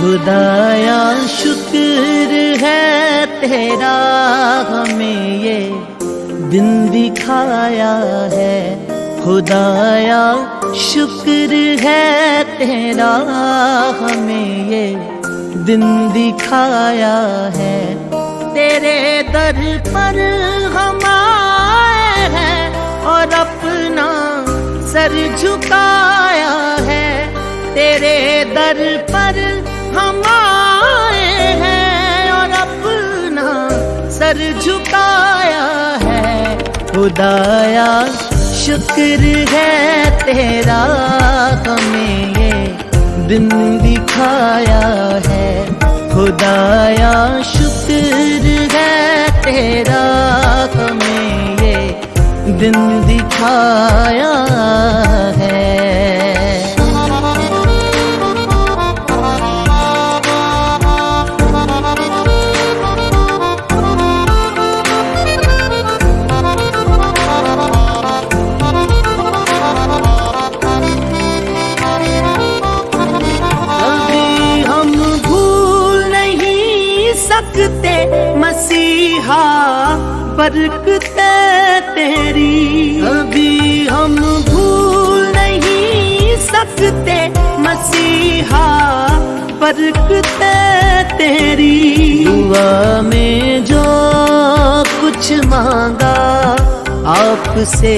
खुदाया शुक्र है तेरा, हमें ये दिन दिखाया है। खुदाया शुक्र है तेरा, हमें ये दिन दिखाया है। तेरे दर पर हम आए हैं और अपना सर झुकाया है। तेरे दर पर हम आए हैं और अपना सर झुकाया है। खुदाया शुक्र है तेरा, हमें ये दिन दिखाया है। खुदाया शुक्र है तेरा, हमें ये दिन दिखाया है। सकते मसीहा बरकतें तेरी, अभी हम भूल नहीं सकते मसीहा बरकतें तेरी। दुआ में जो कुछ मांगा आपसे